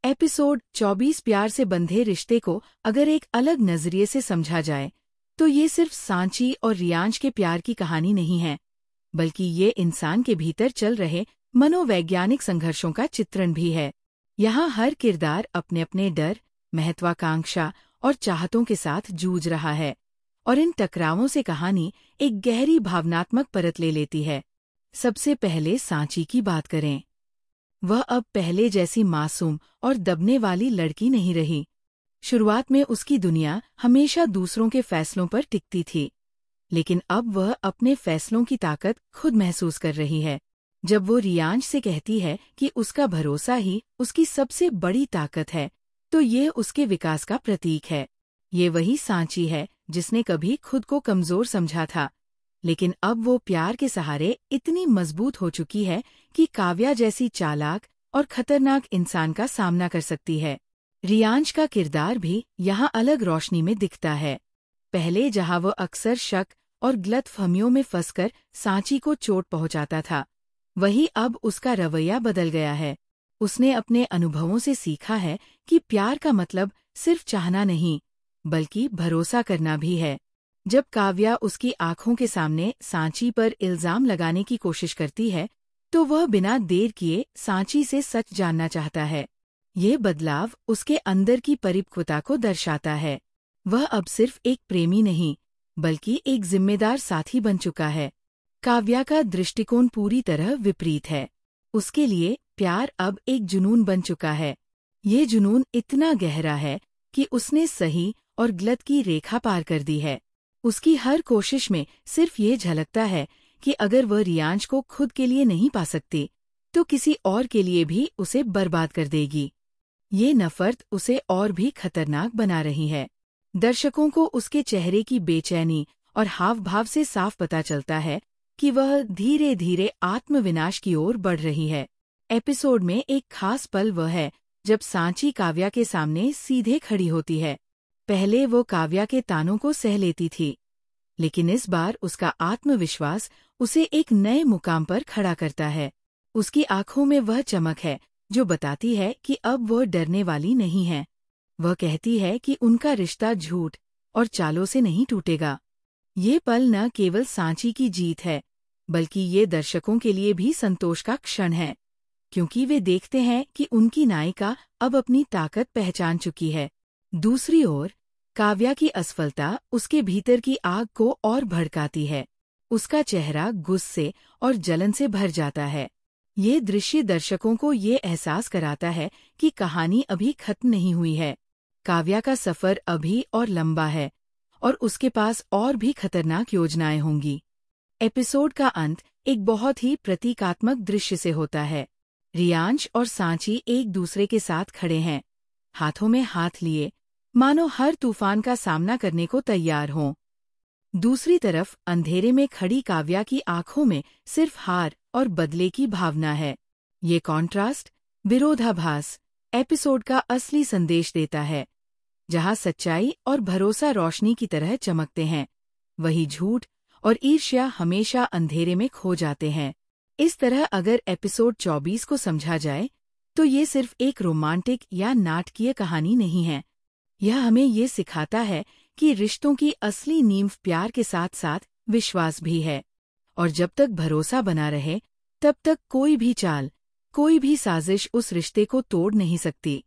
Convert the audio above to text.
Episode 24 प्यार से बंधे रिश्ते को अगर एक अलग नजरिए से समझा जाए तो ये सिर्फ सांची और रियांश के प्यार की कहानी नहीं है, बल्कि ये इंसान के भीतर चल रहे मनोवैज्ञानिक संघर्षों का चित्रण भी है। यहाँ हर किरदार अपने अपने डर, महत्वाकांक्षा और चाहतों के साथ जूझ रहा है, और इन टकरावों से कहानी एक गहरी भावनात्मक परत ले लेती है। सबसे पहले सांची की बात करें। वह अब पहले जैसी मासूम और दबने वाली लड़की नहीं रही। शुरुआत में उसकी दुनिया हमेशा दूसरों के फैसलों पर टिकती थी, लेकिन अब वह अपने फैसलों की ताकत खुद महसूस कर रही है। जब वो रियांश से कहती है कि उसका भरोसा ही उसकी सबसे बड़ी ताकत है, तो ये उसके विकास का प्रतीक है। ये वही सांची है जिसने कभी खुद को कमजोर समझा था, लेकिन अब वो प्यार के सहारे इतनी मजबूत हो चुकी है कि काव्या जैसी चालाक और खतरनाक इंसान का सामना कर सकती है। रियांश का किरदार भी यहाँ अलग रोशनी में दिखता है। पहले जहाँ वो अक्सर शक और गलतफहमियों में फंसकर सांची को चोट पहुंचाता था, वही अब उसका रवैया बदल गया है। उसने अपने अनुभवों से सीखा है कि प्यार का मतलब सिर्फ चाहना नहीं, बल्कि भरोसा करना भी है। जब काव्या उसकी आंखों के सामने सांची पर इल्जाम लगाने की कोशिश करती है, तो वह बिना देर किए सांची से सच जानना चाहता है। ये बदलाव उसके अंदर की परिपक्वता को दर्शाता है। वह अब सिर्फ एक प्रेमी नहीं, बल्कि एक जिम्मेदार साथी बन चुका है। काव्या का दृष्टिकोण पूरी तरह विपरीत है। उसके लिए प्यार अब एक जुनून बन चुका है। ये जुनून इतना गहरा है कि उसने सही और गलत की रेखा पार कर दी है। उसकी हर कोशिश में सिर्फ ये झलकता है कि अगर वह रियांश को खुद के लिए नहीं पा सकती, तो किसी और के लिए भी उसे बर्बाद कर देगी। ये नफरत उसे और भी खतरनाक बना रही है। दर्शकों को उसके चेहरे की बेचैनी और हाव भाव से साफ पता चलता है कि वह धीरे धीरे आत्मविनाश की ओर बढ़ रही है। एपिसोड में एक खास पल वह है जब सांची काव्या के सामने सीधे खड़ी होती है। पहले वो काव्या के तानों को सह लेती थी, लेकिन इस बार उसका आत्मविश्वास उसे एक नए मुकाम पर खड़ा करता है। उसकी आंखों में वह चमक है जो बताती है कि अब वह डरने वाली नहीं है। वह कहती है कि उनका रिश्ता झूठ और चालों से नहीं टूटेगा। ये पल न केवल सांची की जीत है, बल्कि ये दर्शकों के लिए भी संतोष का क्षण है, क्योंकि वे देखते हैं कि उनकी नायिका अब अपनी ताकत पहचान चुकी है। दूसरी ओर काव्या की असफलता उसके भीतर की आग को और भड़काती है। उसका चेहरा गुस्से और जलन से भर जाता है। ये दृश्य दर्शकों को ये एहसास कराता है कि कहानी अभी खत्म नहीं हुई है। काव्या का सफर अभी और लंबा है, और उसके पास और भी खतरनाक योजनाएं होंगी। एपिसोड का अंत एक बहुत ही प्रतीकात्मक दृश्य से होता है। रियांश और सांची एक दूसरे के साथ खड़े हैं, हाथों में हाथ लिए, मानो हर तूफान का सामना करने को तैयार हों। दूसरी तरफ अंधेरे में खड़ी काव्या की आंखों में सिर्फ हार और बदले की भावना है। ये कॉन्ट्रास्ट, विरोधाभास, एपिसोड का असली संदेश देता है। जहाँ सच्चाई और भरोसा रोशनी की तरह चमकते हैं, वही झूठ और ईर्ष्या हमेशा अंधेरे में खो जाते हैं। इस तरह अगर एपिसोड 24 को समझा जाए, तो ये सिर्फ एक रोमांटिक या नाटकीय कहानी नहीं है। यह हमें ये सिखाता है कि रिश्तों की असली नींव प्यार के साथ साथ विश्वास भी है, और जब तक भरोसा बना रहे, तब तक कोई भी चाल, कोई भी साजिश उस रिश्ते को तोड़ नहीं सकती।